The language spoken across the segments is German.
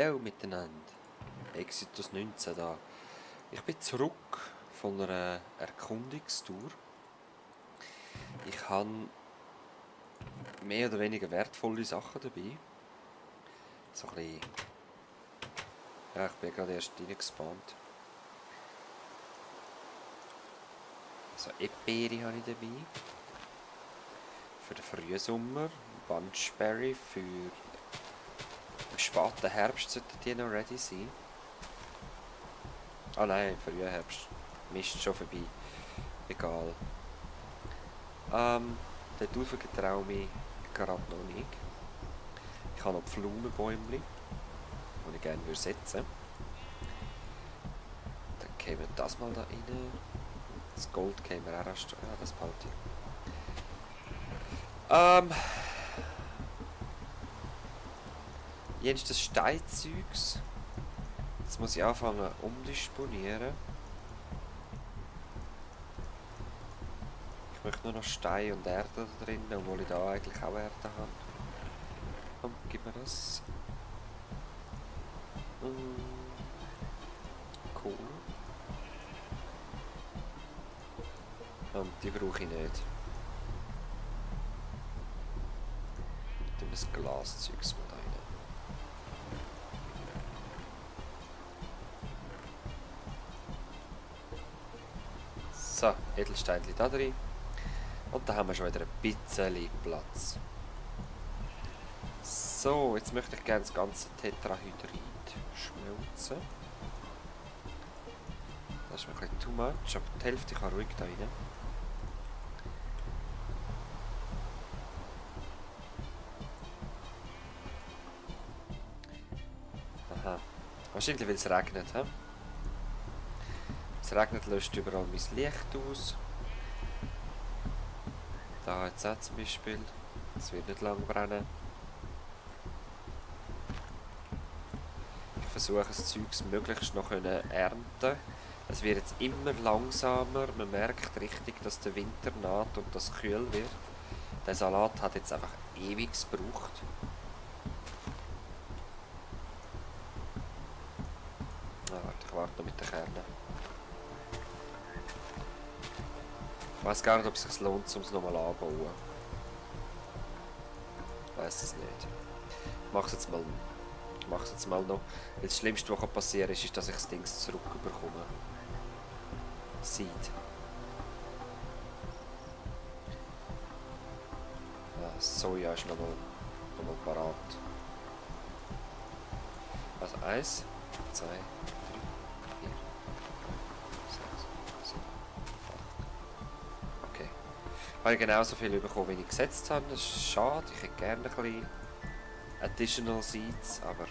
Hallo miteinander. Exitus 19 da. Ich bin zurück von einer Erkundungstour. Ich habe mehr oder weniger wertvolle Sachen dabei. So ein bisschen... Ja, ich bin gerade erst reingespawnt. So Epbeere habe ich dabei. Für den Frühsommer. Bunchberry für... Im späten Herbst sollten die noch ready sein. Ah nein, Frühherbst. Mist schon vorbei. Egal. Dort rauf getraue mich gerade noch nicht. Ich habe noch Pflaumenbäumchen, die ich gerne setzen würde. Dann kämen das mal da rein. Das Gold kämen wir auch erst. Ja, das behalte ich. Jetzt das Steinzeugs. Jetzt muss ich anfangen umdisponieren. Ich möchte nur noch Stein und Erde da drin, obwohl ich da eigentlich auch Erde habe. Komm, gib mir das. Cool. Und die brauche ich nicht. Dann das Glaszeugs mal rein. So, Edelsteinchen da drin. Und da haben wir schon wieder ein bisschen Platz. So, jetzt möchte ich gerne das ganze Tetrahydrid schmelzen. Das ist mir ein bisschen too much, aber die Hälfte kann ruhig da rein. Aha. Wahrscheinlich, weil es regnet, he? Es regnet, löscht überall mein Licht aus. Da jetzt auch zum Beispiel. Es wird nicht lang brennen. Ich versuche das Zeugs möglichst noch ernten. Es wird jetzt immer langsamer. Man merkt richtig, dass der Winter naht und das kühl wird. Der Salat hat jetzt einfach ewig gebraucht. Warte, ich warte noch mit den Kernen. Ich weiß gar nicht, ob es sich lohnt, um es nochmal anzubauen. Ich weiß es nicht. Ich mache es jetzt mal noch. Weil das Schlimmste, was passieren kann, ist, dass ich das Ding zurückbekomme. Seed. Ja, Soja ist nochmal parat. Also 1, 2, 3, 4, 6, 7, 8. Okay. Ich habe genauso viel bekommen, wie ich gesetzt habe. Das ist schade. Ich hätte gerne ein bisschen Additional Seeds, aber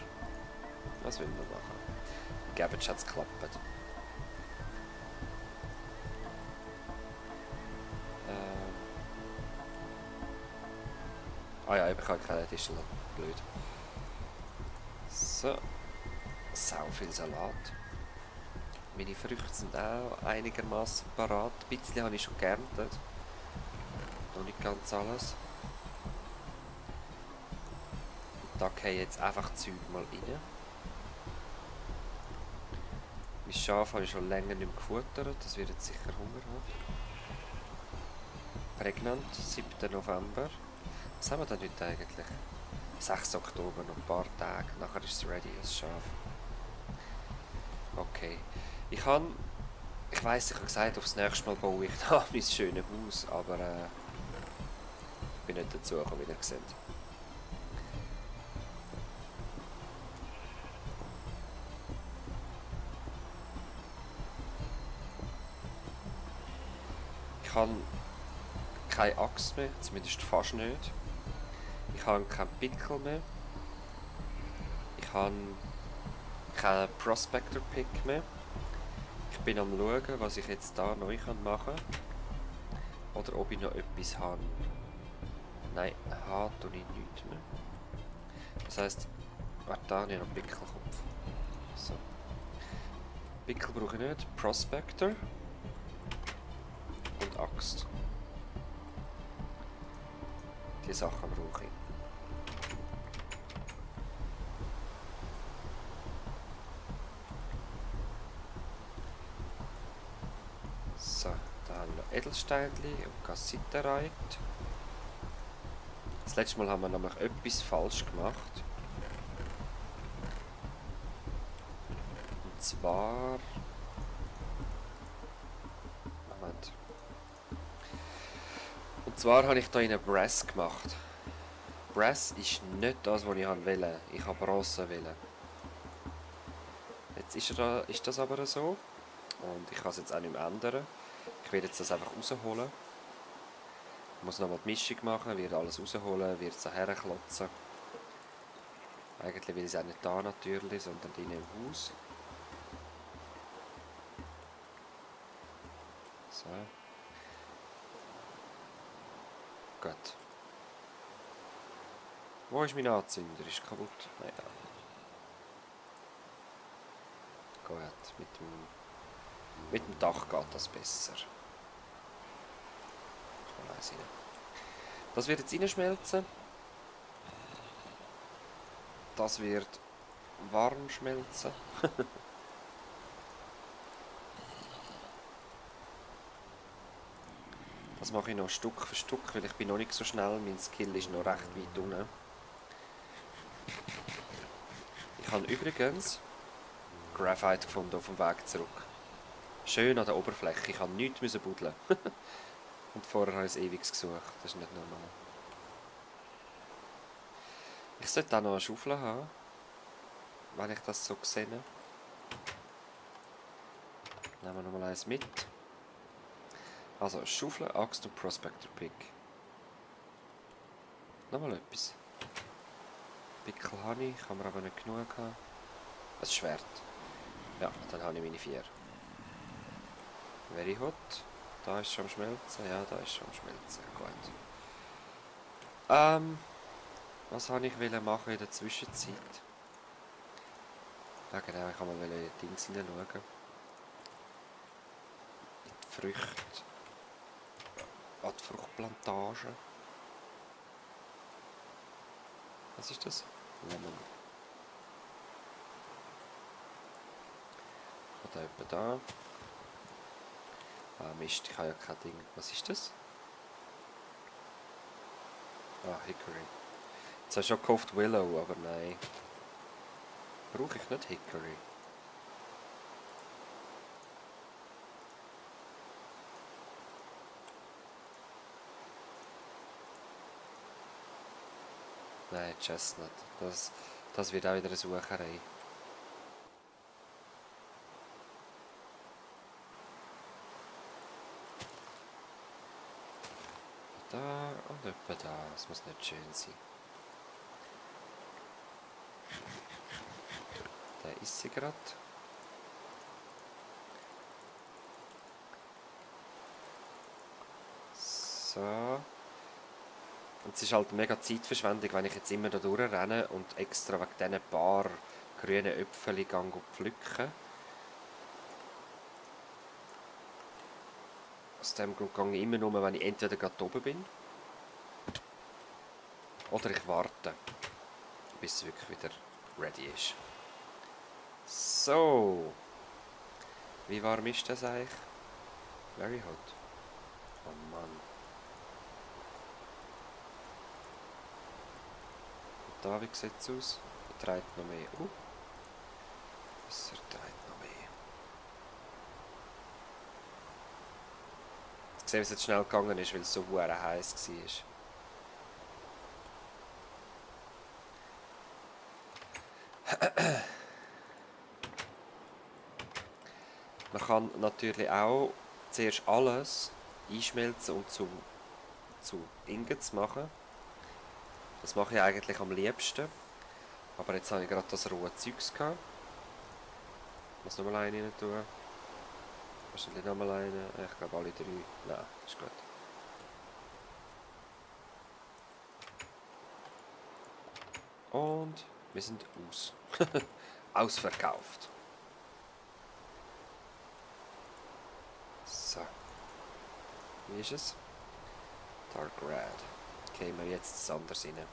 was will man machen? Ich glaube, jetzt hat es geklappt. Ah ja, ich habe keine Additional. Blöd. So. Sau viel Salat. Meine Früchte sind auch einigermaßen parat. Ein bisschen habe ich schon geerntet. Noch nicht ganz alles. Da gehe jetzt einfach Zeug mal rein. Mein Schaf habe ich schon länger nicht mehr gefuttert. Das wird jetzt sicher Hunger haben. Prägnant, 7. November. Was haben wir denn heute eigentlich? 6. Oktober, noch ein paar Tage. Nachher ist es ready, das Schaf. Okay. Ich weiss, ich habe gesagt, aufs nächste Mal baue ich da mein schönes Haus, aber ich bin nicht dazu gekommen, wie ihr seht. Ich habe keine Axt mehr, zumindest fast nicht. Ich habe keinen Pickel mehr. Ich habe keinen Prospector Pick mehr. Ich bin am schauen, was ich jetzt da neu machen kann. Oder ob ich noch etwas habe. Nein, habe tue ich nichts mehr. Das heisst, warte, da habe ich noch Pickelkopf. So. Pickel brauche ich nicht. Prospector. Und Axt. Die Sachen brauche ich. Edelsteinli und Cassiterite. Das letzte Mal haben wir nämlich etwas falsch gemacht. Und zwar... Moment. Und zwar habe ich hier einen Brass gemacht. Brass ist nicht das, was ich wollte. Ich habe Bronze wollen. Jetzt ist das aber so. Und ich kann es jetzt auch nicht mehr ändern. Ich werde jetzt das einfach rausholen. Ich muss nochmal die Mischung machen, werde alles rausholen, werde es herklotzen. Eigentlich will ich es auch nicht da natürlich, sondern drinnen im Haus. So. Gut. Wo ist mein Anzünder? Ist kaputt? Nein, da. Gut, mit dem Dach geht das besser. Das wird jetzt reinschmelzen. Das wird warm schmelzen. Das mache ich noch Stück für Stück, weil ich bin noch nicht so schnell. Mein Skill ist noch recht weit unten. Ich habe übrigens Graphite gefunden auf dem Weg zurück. Schön an der Oberfläche. Ich habe nichts buddeln. Und vorher habe ich es ewig gesucht. Das ist nicht normal. Ich sollte auch noch eine Schaufel haben. Wenn ich das so sehe. Nehmen wir nochmal eins mit. Also Schaufel, Axt und Prospector Pick. Nochmal etwas. Pickel habe ich, kann man aber nicht genug haben. Ein Schwert. Ja, dann habe ich meine 4. Very hot. Da ist schon am Schmelzen. Ja, da ist schon am Schmelzen. Gut. Was wollte ich machen in der Zwischenzeit? Ja genau, ich kann mal in die Dings hineinschauen. In die Früchte. An die Fruchtplantage. Was ist das? Lemon. Oder etwa da. Ah Mist, ich habe ja kein Ding. Was ist das? Ah, Hickory. Jetzt habe ich schon gehofft Willow, aber nein. Brauche ich nicht Hickory. Nein, Chestnut. Das wird auch wieder eine Sucherei. Da und etwa da. Das muss nicht schön sein. Der ist sie gerade. So. Und es ist halt mega Zeitverschwendung, wenn ich jetzt immer da durchrenne und extra wegen diesen paar grünen Äpfel pflücken. Aus dem Grund gehe ich immer nur, wenn ich entweder gerade oben bin. Oder ich warte, bis es wirklich wieder ready ist. So. Wie warm ist das eigentlich? Very hot. Oh Mann. Und da, wie sieht es aus? Er trägt noch mehr. Er trägt noch mehr. Jetzt sehen, wie es jetzt schnell gegangen ist, weil es so heiß war. Man kann natürlich auch zuerst alles einschmelzen und zu Ingots machen. Das mache ich eigentlich am liebsten. Aber jetzt habe ich gerade das rohe Zeugs gehabt. Ich muss nochmal eine rein tun. Wahrscheinlich nochmal eine. Ich glaube alle 3. Nein, ist gut. Und wir sind aus. Ausverkauft. So. Wie ist es? Dark Red. Gehen wir jetzt das anders rein. Und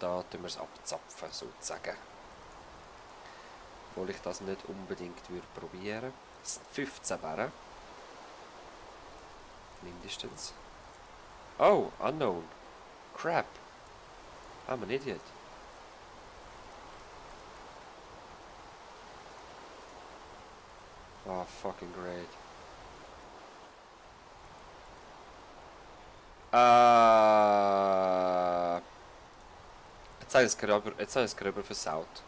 da tun wir es abzapfen, sozusagen. Obwohl ich das nicht unbedingt probieren würde. Es sind 15 Bären. Mindestens. Oh, unknown. Crap. I'm an idiot. Oh, fucking great. Jetzt habe ich es gerade versaut.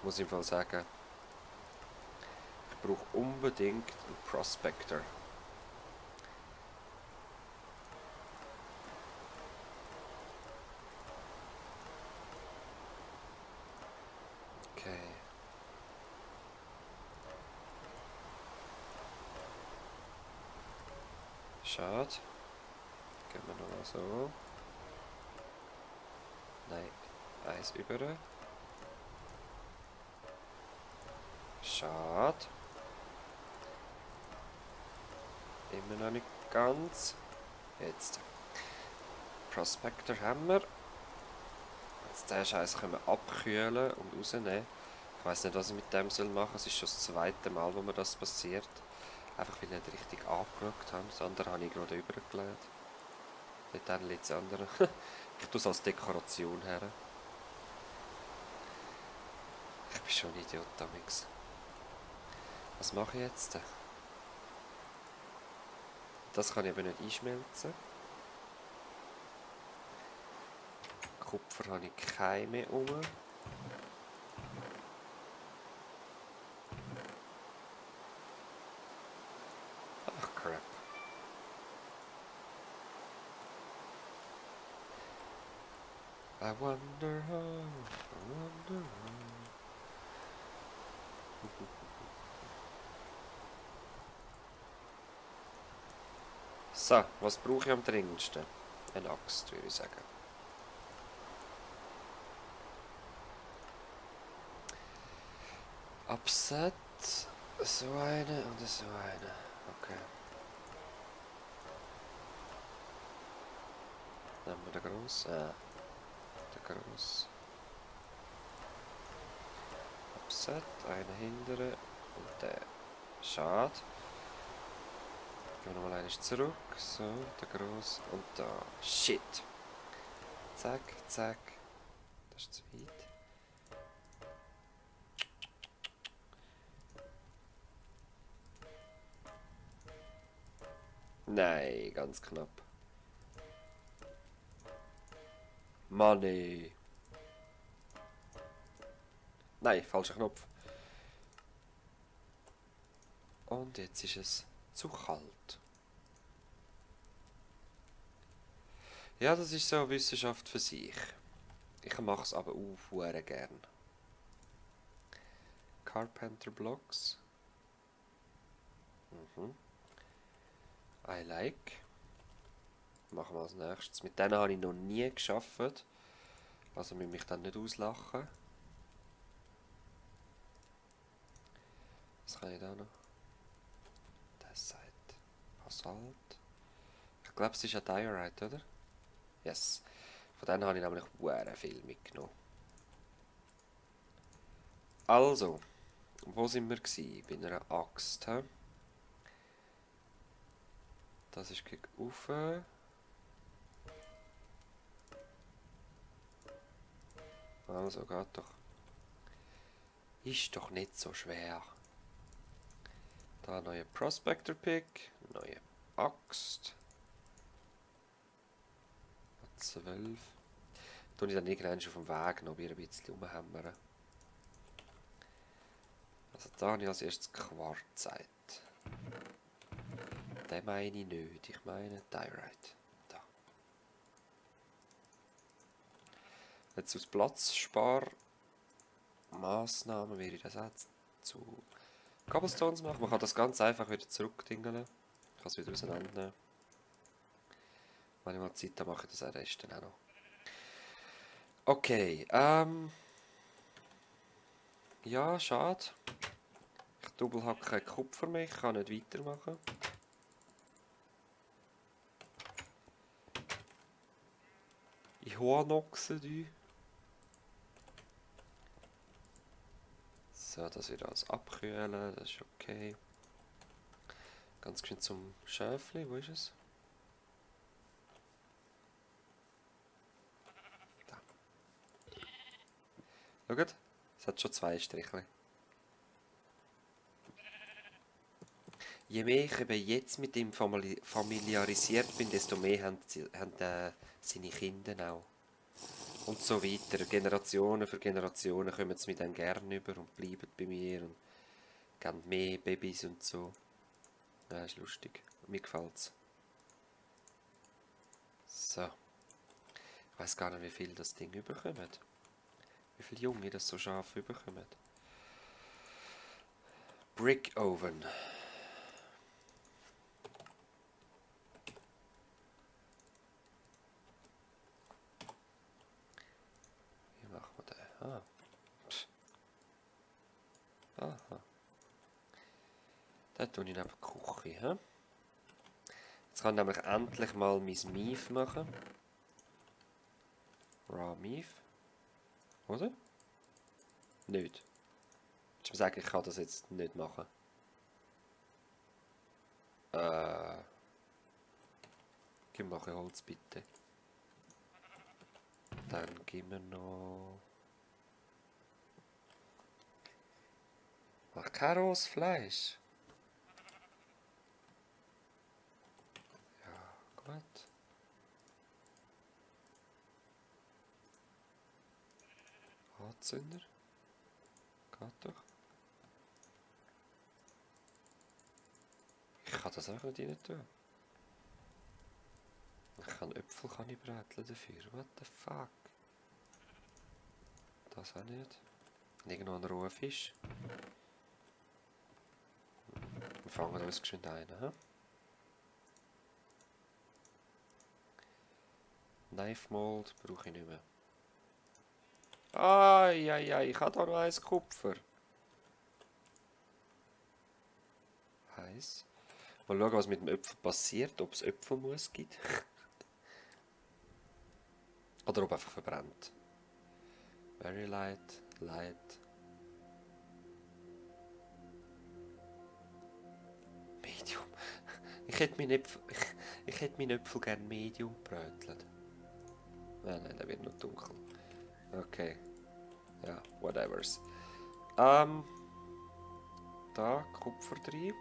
Muss ich mal sagen. Ich brauche unbedingt einen Prospector. Okay. Schade. Gehen wir nochmal so. Nein, eins über. Schade. Immer noch nicht ganz. Jetzt. Prospector haben wir. Jetzt den Scheiß können wir abkühlen und rausnehmen. Ich weiß nicht, was ich mit dem machen soll. Es ist schon das zweite Mal, wo mir das passiert. Einfach weil ich nicht richtig angeschaut habe. Das andere habe ich gerade übergelegt. Nicht dann liegt das andere. Ich tue es als Dekoration her. Ich bin schon ein Idiot damals. Was mache ich jetzt? Das kann ich aber nicht einschmelzen. Kupfer habe ich keine mehr um. Ach, crap. I wonder how, I wonder how. So, was brauche ich am dringendsten? Eine Axt, würde ich sagen. Upset. So eine und so eine. Okay. Nehmen wir den grossen. Der grosse. Upset, einen hindern und der. Schade. Gehen wir nochmal eines zurück. So, der grosse und da. Shit. Zack, zack. Das ist zu weit. Nein, ganz knapp. Money. Nein, falscher Knopf. Und jetzt ist es zu kalt. Ja, das ist so eine Wissenschaft für sich. Ich mache es aber auch gern. Carpenter Blocks. I like. Machen wir als nächstes. Mit denen habe ich noch nie geschafft. Also muss mich dann nicht auslachen. Was kann ich da noch? Das sagt Basalt. Ich glaube, es ist ein Diorite, oder? Yes. Von denen habe ich nämlich sehr viel mitgenommen. Also, wo sind wir gewesen? Bei einer Axt. He? Das ist gegen oben. Also geht doch. Ist doch nicht so schwer. Da neue Prospector Pick, neue Axt. 12. Tue ich dann irgendwann schon vom Weg noch ein bisschen rumhämmern. Also da habe ich als erstes Quarzite. Den meine ich nicht, ich meine Diorite. Da. Jetzt aus Platzsparmaßnahmen werde ich das jetzt zu Cobblestones machen. Man kann das ganz einfach wieder zurückdingeln. Ich kann es wieder auseinandernehmen. Wenn ich mal Zeit habe, mache ich das am Rest dann auch noch. Okay, ja, schade. Ich doppelhacke keinen Kupfer mehr, ich kann nicht weitermachen. Ich habe Noxen. So, das wieder alles abkühlen, das ist okay. Ganz schön zum Schäfli, wo ist es? Da. Schaut, es hat schon 2 Striche. Je mehr ich eben jetzt mit ihm familiarisiert bin, desto mehr haben seine Kinder auch. Und so weiter. Generationen für Generationen kommen sie mit dem gerne über und bleiben bei mir und geben mehr Babys und so. Ja, ist lustig. Mir gefällt's. So. Ich weiß gar nicht, wie viel das Ding überkommt. Wie viele Junge das so scharf überkommen. Brick Oven. Wie machen wir den? Ah. Aha. Da tue ich neben die Küche. He? Jetzt kann ich nämlich endlich mal mein Meat machen. Raw Meat. Oder? Nicht. Ich muss sagen, ich kann das jetzt nicht machen. Gib mir noch ein Holz, bitte. Dann gib mir noch... Ach, kein rohes Fleisch. Ja, gut. Anzünder. Geht doch. Ich kann das auch nicht rein tun. Ich kann Äpfel bräteln dafür. What the fuck? Das auch nicht. Irgendwo ein roher Fisch. Wir fangen uns geschwind ein. He? Knife Mold brauche ich nicht mehr. Ai, ich habe da noch eins Kupfer. Heiß. Mal schauen, was mit dem Äpfel passiert. Ob es Äpfelmus gibt. Oder ob einfach verbrennt. Very light, light. Medium. Ich hätte meinen Äpfel gerne Medium brötelt. Nein, der wird noch dunkel. Okay. Ja, whatevers. Da, Kupfer drin.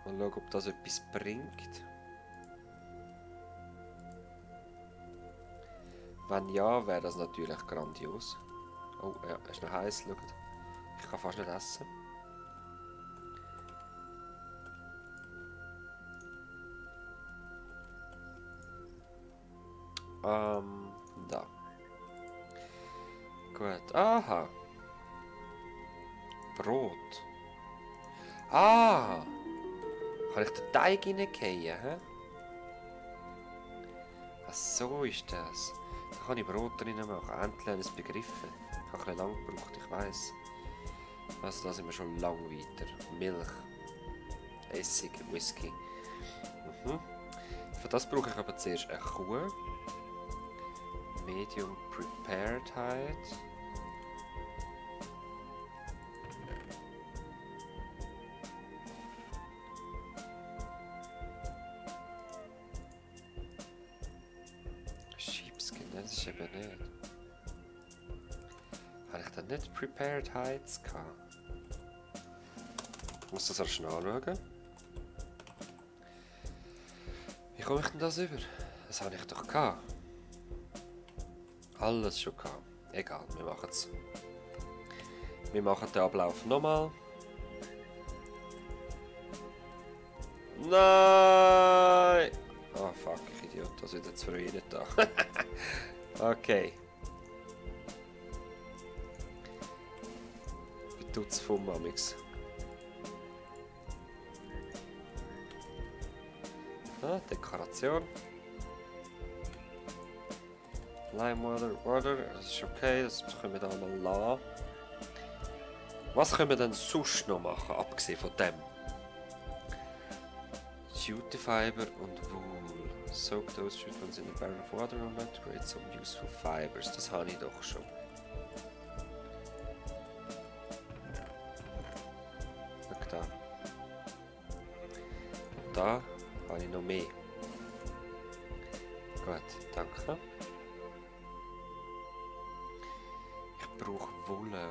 Mal schauen, ob das etwas bringt. Wenn ja, wäre das natürlich grandios. Oh, ja, ist noch heiß, schaut. Ich kann fast nicht essen. Da. Gut. Aha. Brot. Ah! Kann ich den Teig reingehen, hä? Ach, so ist das. Da kann ich Brot drin machen. Endlich habe ich es begriffen. Ich habe ein bisschen lang gebraucht, ich weiss. Also da sind wir schon lang weiter. Milch. Essig, Whisky. Für das brauche ich aber zuerst eine Kuh. Medium Preparedheit. Sheepskin, das ist eben nicht. Habe ich da nicht Preparedheit gehabt? Ich muss das erst schnell anschauen. Wie komme ich denn das über? Das habe ich doch gehabt. Alles schon gehabt. Egal, wir machen es. Wir machen den Ablauf nochmal. Nein! Ah, fuck, ich Idiot, das wird jetzt für ihn da. Okay. Ich tut's vom Mamix. Ah, Dekoration. Water, das ist okay, das können wir da mal lassen. Was können wir denn sonst noch machen, abgesehen von dem? Jute Fiber und Wool. Soak those jute ones in a barrel of water and to create some useful fibers. Das habe ich doch schon. Schau da. da habe ich noch mehr. Gut, danke. Ich brauche Wolle.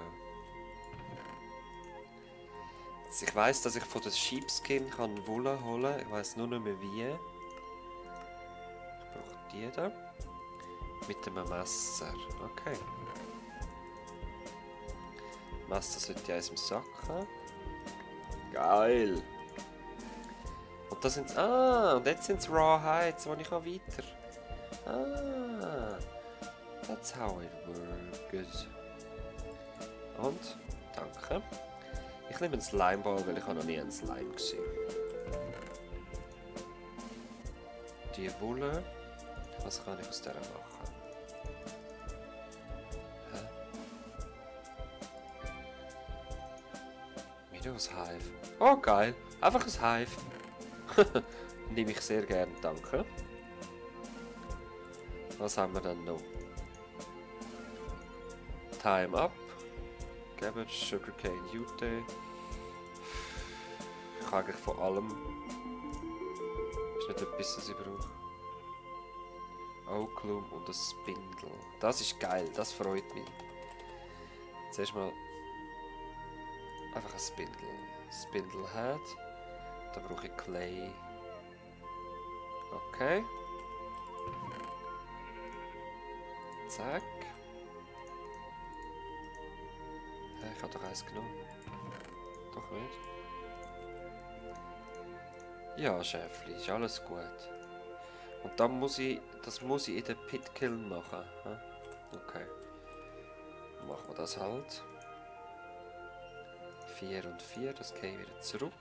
Also ich weiss, dass ich von der Sheepskin kann Wolle holen kann. Ich weiss nur nicht mehr wie. Ich brauche die da. Mit einem Messer. Okay. Messer sollte ich eins im Sack haben. Geil! Und das sind und jetzt sind es Raw Hides, wo ich weiter. That's how it works. Und, danke. Ich nehme einen Slimeball, weil ich noch nie einen Slime gesehen. Die Wolle, was kann ich aus der machen? Hä? Wieder ein Hive. Oh geil, einfach ein Hive. Nehme ich sehr gern, danke. Was haben wir dann noch? Time Up, Cabbage, Sugarcane, Jute. Ich habe eigentlich von allem. Ist nicht etwas, das ich brauche. Oaklum und ein Spindle. Das ist geil, das freut mich. Zuerst mal einfach ein Spindle. Spindle Head. Da brauche ich Clay. Okay. Zack. Ich habe doch eins genommen. Doch nicht. Ja, Schäfli, ist alles gut. Und dann muss ich, das muss ich in der Pitkill machen. Okay. Dann machen wir das halt. 4 und 4, das gehe ich wieder zurück.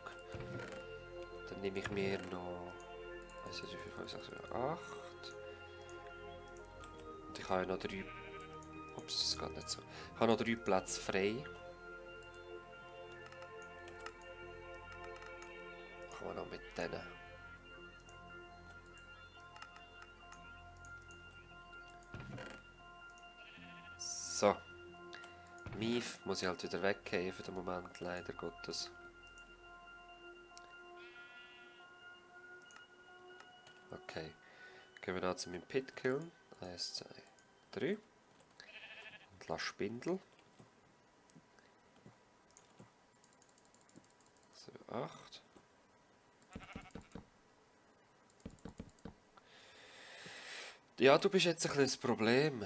Dann nehme ich mir noch 1, 2, 3, 4, 5, 6, 7, 8. Und ich habe ja noch 3. Ups, das geht nicht so. Ich habe noch 3 Plätze frei. Machen wir noch mit denen. So. Mief muss ich halt wieder weggehen für den Moment, leider Gottes. Okay. Gehen wir da zu meinem Pitkill. 1, 2, 3. Und lass Spindel. 7, 8. Ja, du bist jetzt ein kleines Problem.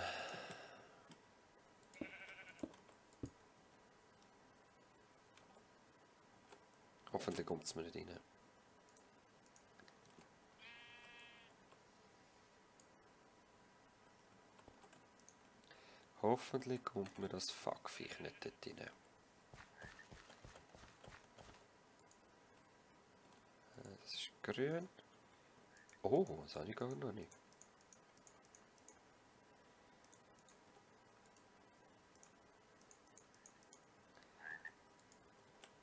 Hoffentlich kommt es mir nicht rein. Hoffentlich kommt mir das Fuckviech nicht dort rein. Das ist grün. Oh, das habe ich gar noch nicht.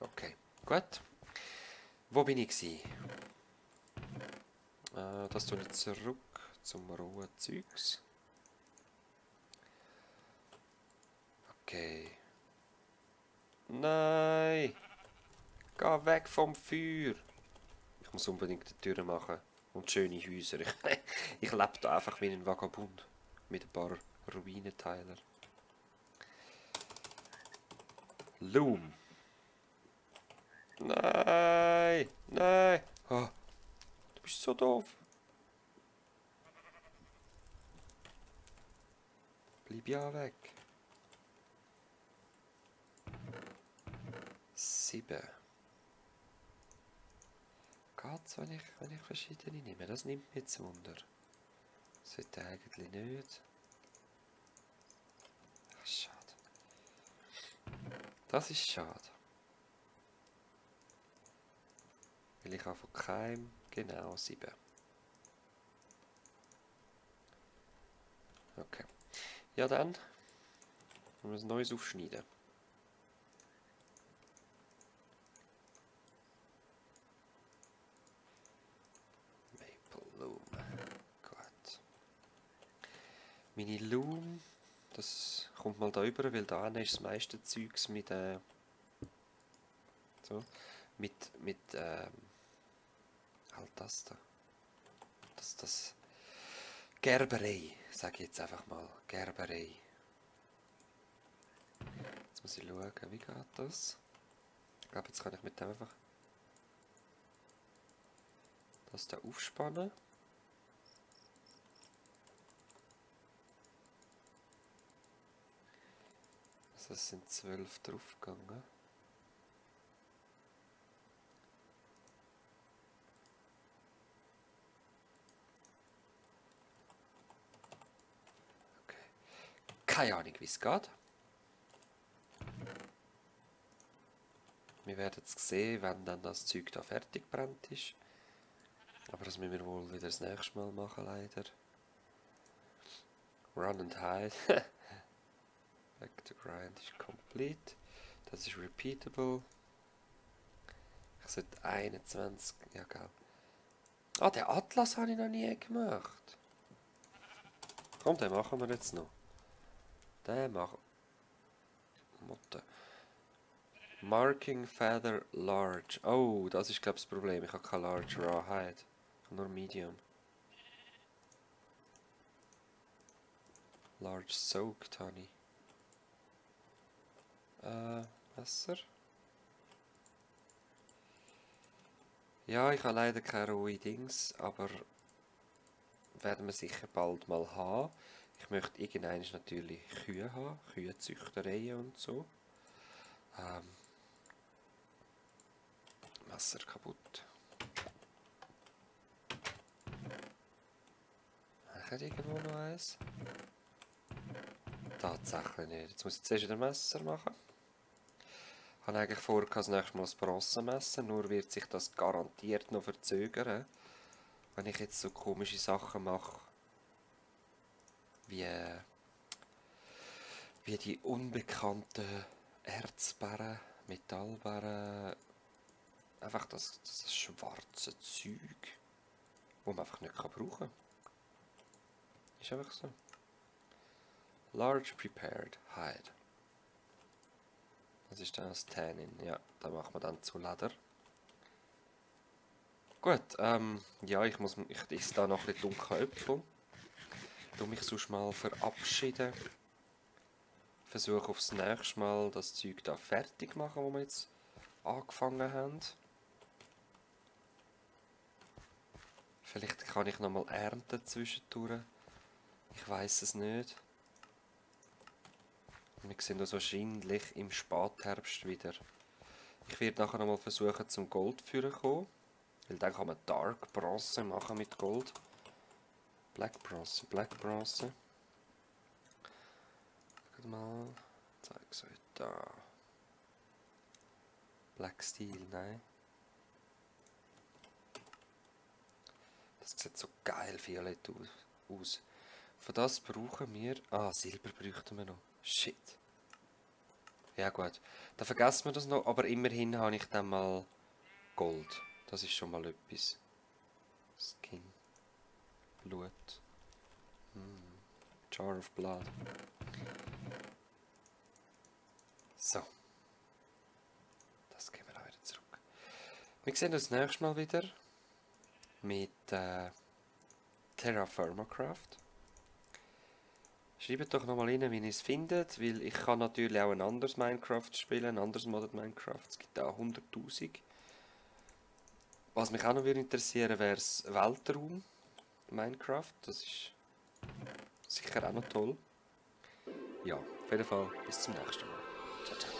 Okay, gut. Wo bin ich gewesen? Das tue ich zurück zum rohen Zeugs. Okay. Nein! Geh weg vom Feuer! Ich muss unbedingt die Türen machen. Und schöne Häuser. Ich lebe da einfach wie ein Vagabund. Mit ein paar Ruinenteiler. Loom! Nein! Nein! Oh, du bist so doof! Bleib ja weg! 7. Geht's, wenn ich verschiedene nehme? Das nimmt mich jetzt Wunder. Das sollte eigentlich nicht. Ach, schade. Das ist schade. Weil ich habe von keinem genau 7. Okay. Ja dann. Wir müssen ein neues aufschneiden. Loom. Gut. Meine Loom, das kommt mal da rüber, weil da ist das meiste Zeugs mit Halt das da. Das Gerberei, sage ich jetzt einfach mal. Gerberei. Jetzt muss ich schauen, wie geht das? Ich glaube, jetzt kann ich mit dem einfach das da aufspannen. Also es sind 12 draufgegangen. Okay. Keine Ahnung, wie es geht. Wir werden es sehen, wenn dann das Zeug da fertig brennt ist. Aber das müssen wir wohl wieder das nächste Mal machen, leider. Run and hide. Back to grind ist complete. Das ist repeatable. Ich sollte 21. Ja, gell. Ah, den Atlas habe ich noch nie gemacht. Komm, den machen wir jetzt noch. Den machen wir. Marking Feather Large. Oh, das ist, glaube ich, das Problem. Ich habe kein Large Raw Hide. Ich habe nur Medium. Large Soaked habe ich. Messer. Ja, ich habe leider keine rohe Dings, aber werden wir sicher bald mal haben. Ich möchte irgendwann natürlich Kühe haben, Kühezüchtereien und so. Messer kaputt. Ich hätte irgendwo noch eins. Tatsächlich nicht. Jetzt muss ich zuerst wieder ein Messer machen. Ich habe eigentlich vor, das nächste Mal das Bronzemesser, nur wird sich das garantiert noch verzögern. Wenn ich jetzt so komische Sachen mache, wie die unbekannten Erzbarren, Metallbarren, einfach das schwarze Zeug, das man einfach nicht brauchen kann. Ist einfach so. Large Prepared Hide. Das ist dann das Tannin. Ja, da machen wir dann zu Leder. Gut, ja, ich esse da noch ein bisschen dunkle Äpfel. Ich mich sonst mal verabschieden. Versuche aufs nächste Mal das Zeug da fertig machen, wo wir jetzt angefangen haben. Vielleicht kann ich noch mal ernten zwischendurch. Ich weiß es nicht. Wir sehen uns wahrscheinlich im Spätherbst wieder. Ich werde nachher noch mal versuchen zum Gold zu kommen. Weil dann kann man Dark Bronze machen mit Gold. Black Bronze, Black Bronze. Schaut mal. Zeig es euch da. Black Steel, nein. Das sieht so geil violett aus. Für das brauchen wir... Ah, Silber bräuchten wir noch. Shit. Ja gut. Dann vergessen wir das noch, aber immerhin habe ich dann mal Gold. Das ist schon mal etwas. Skin. Blut. Jar of Blood. So. Das gehen wir auch wieder zurück. Wir sehen uns das nächste Mal wieder mit Terraformacraft. Schreibt doch nochmal rein, wie ihr es findet, weil ich kann natürlich auch ein anderes Minecraft spielen, ein anderes Modded Minecraft. Es gibt auch 100'000. Was mich auch noch interessieren wäre das Weltraum Minecraft. Das ist sicher auch noch toll. Ja, auf jeden Fall bis zum nächsten Mal. Ciao, ciao.